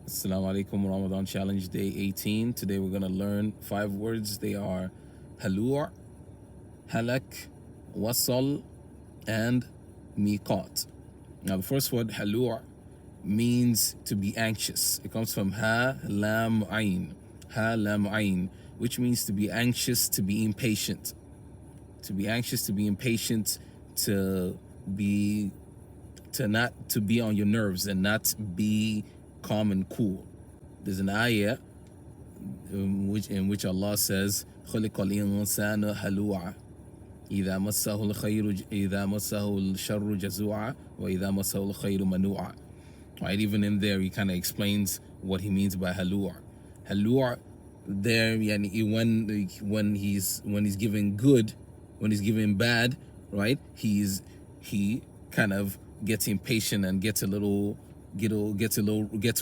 Assalamu alaikum Ramadan challenge day 18. Today we're going to learn 5 words. They are halur, halak, wasal, and miqat. Now the first word halur means to be anxious. It comes from ha lam ayn, which means to be anxious, to be impatient. To be anxious, to be impatient, to be on your nerves and not be calm and cool. There's an ayah in which Allah says, خُلِقَ الْإِنسَانُ هَلُوعًا إِذَا مَسَّهُ الشَّرُّ جَزُوعًا وَإِذَا مَسَّهُ الْخَيْرُ مَنُوعًا. Right, even in there he kind of explains what he means by halua. Halua there, yani when he's given good, when he's given bad, right? He kind of gets impatient and gets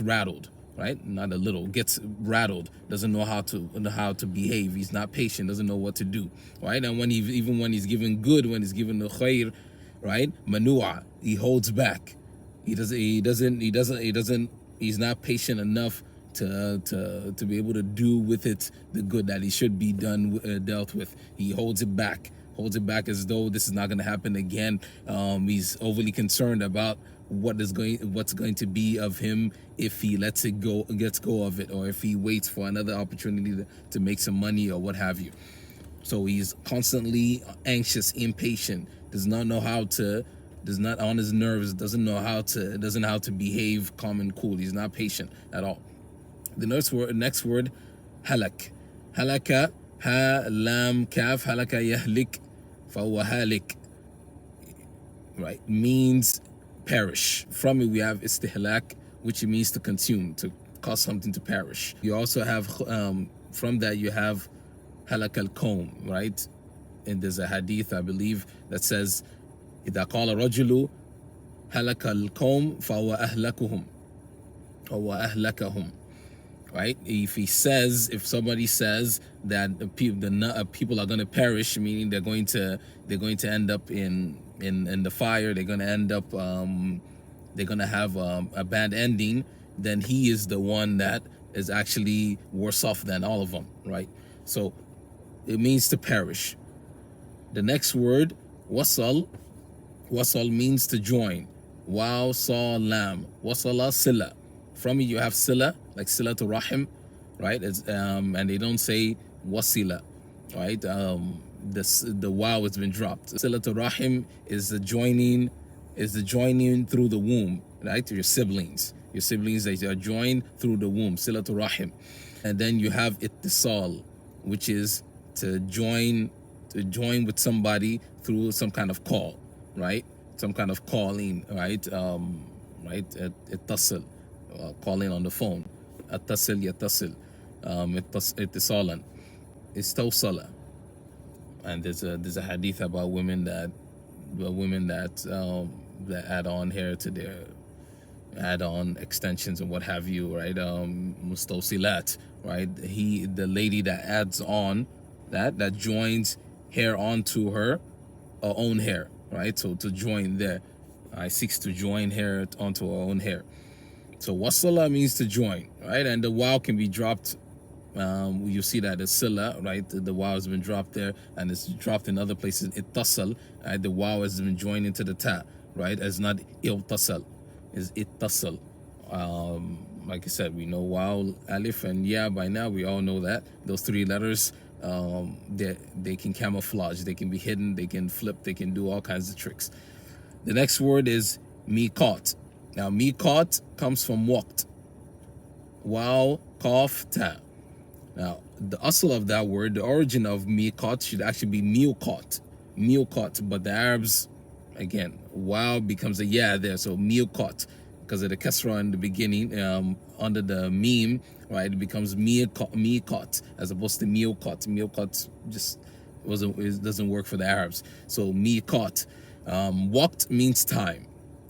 rattled, right? Not a little, gets rattled. Doesn't know how to behave. He's not patient. Doesn't know what to do, right? And when he's given good, when he's given the khair, right? Manua, he holds back. He's not patient enough to be able to do with it the good that he should be dealt with. He holds it back as though this is not going to happen again. He's overly concerned about what's going to be of him if he gets go of it, or if he waits for another opportunity to make some money or what have you. So he's constantly anxious, impatient, does not on his nerves, doesn't know how to behave calm and cool. He's not patient at all. The next word, halak. Halaka, ha lam kaf, halaka yahlik, fahuwa halik. Right, means perish. From it we have istihlak, which means to consume, to cause something to perish. You also have from that you have halak al-qawm, right? And there's a hadith, I believe, that says, إذا قال رجل هلك القوم فهو أهلكهم أو أهلكهم. Right? If somebody says that the people are going to perish, meaning they're going to end up in the fire, they're going to end up they're going to have a bad ending, then he is the one that is actually worse off than all of them, right? So it means to perish. The next word, wasal. Wasal means to join. Waw, saw, lam. Wasala, sila. From it you have sila, like sila to rahim, right? And they don't say wasila, right? The waw has been dropped. Sila to rahim is the joining through the womb, right? Your siblings that are joined through the womb, sila to rahim. And then you have ittisal, which is to join with somebody through some kind of call, right? Some kind of calling, right? Ittasal, calling on the phone. Attasil yattasil, ittisalan, istawsala. And there's a hadith about women that add on hair to their add-on extensions and what have you, right? Mustawsilat, right? The lady that adds on that joins hair onto her own hair, right? So to join there, seeks to join hair onto her own hair. So wasala means to join, right? And the waw can be dropped. You see that as sila, right? The waw has been dropped there, and it's dropped in other places. Ittasal, right? The waw has been joined into the ta, right? As not iltasal, is ittasal. Like I said, we know waw, alif, and ya by now. We all know that those 3 letters. They can camouflage, they can be hidden, they can flip, they can do all kinds of tricks. The next word is miqat. Now miqat comes from waqt. Waw, qaf, ta. Now the asl of that word, the origin of miqat should actually be miqat, but the Arabs, again, waw becomes a ya there, so miqat, because of the kasra in the beginning, under the meme, right? It becomes miqat as opposed to miqat. Miqat just doesn't work for the Arabs. So miqat, waqt means time.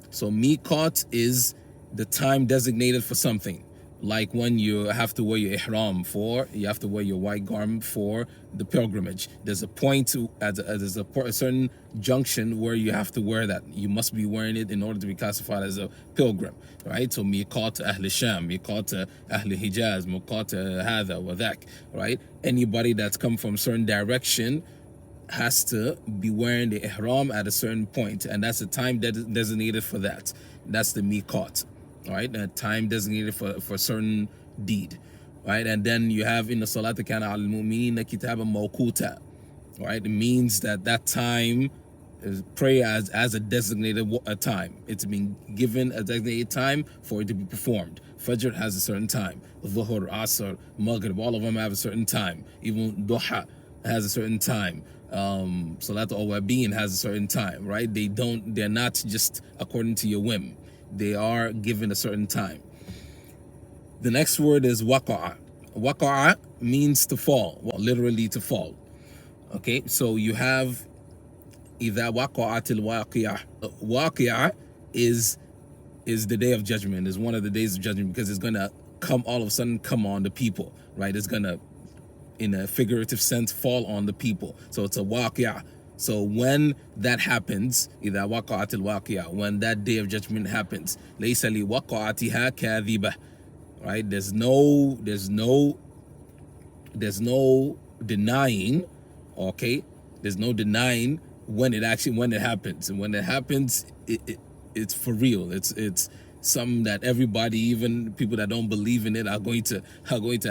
So miqat is the time designated for something. like when you have to wear your ihram for, you have to wear your white garment for the pilgrimage. There's a point to, there's a certain junction where you have to wear that. You must be wearing it in order to be classified as a pilgrim, right? So miqat Ahl Sham, miqat Ahl Hijaz, miqat Hadha wa Dhak, right? Anybody that's come from a certain direction has to be wearing the ihram at a certain point, and that's the time designated for that. That's the miqat, right? A time designated for a certain deed, right? And then you have in the salat kana al mu'minina kitaban mawquta, right? It means that that time is pray as a designated a time. It's been given a designated time for it to be performed. Fajr has a certain time. Dhuhr, Asr, Maghrib, all of them have a certain time. Even Duha has a certain time. Salat al-Wabin has a certain time, right? They're not just according to your whim. They are given a certain time. The next word is waqa'a. Waqa'a means to fall, well, literally to fall. Okay, so you have إذا وقعت الواقعة. Waqi'ah is the day of judgment, is one of the days of judgment, because it's gonna come all of a sudden, come on the people, right? It's gonna, in a figurative sense, fall on the people. So it's a waqia. So when that happens, إذا وقعت الواقعة, when that day of judgment happens, ليس لوقعتها كاذبة, right? There's no denying, okay? There's no denying when it happens, and when it happens, it's for real. It's something that everybody, even people that don't believe in it, are going to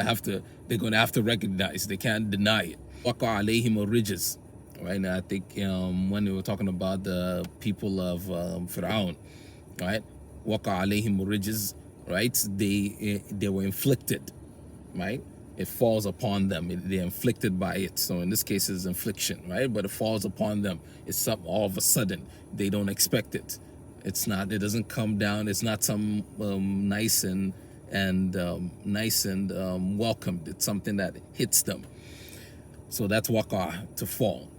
have to recognize. They can't deny it. Waqa alayhim rijz, right? Now I think when they were talking about the people of Fir'aun, right? Waqa alayhim rijz, right? They were inflicted, right? It falls upon them. They're inflicted by it. So in this case, it's infliction, right? But it falls upon them. It's something all of a sudden. They don't expect it. It's not. It doesn't come down. It's not some nice and welcomed. It's something that hits them. So that's waqa, to fall.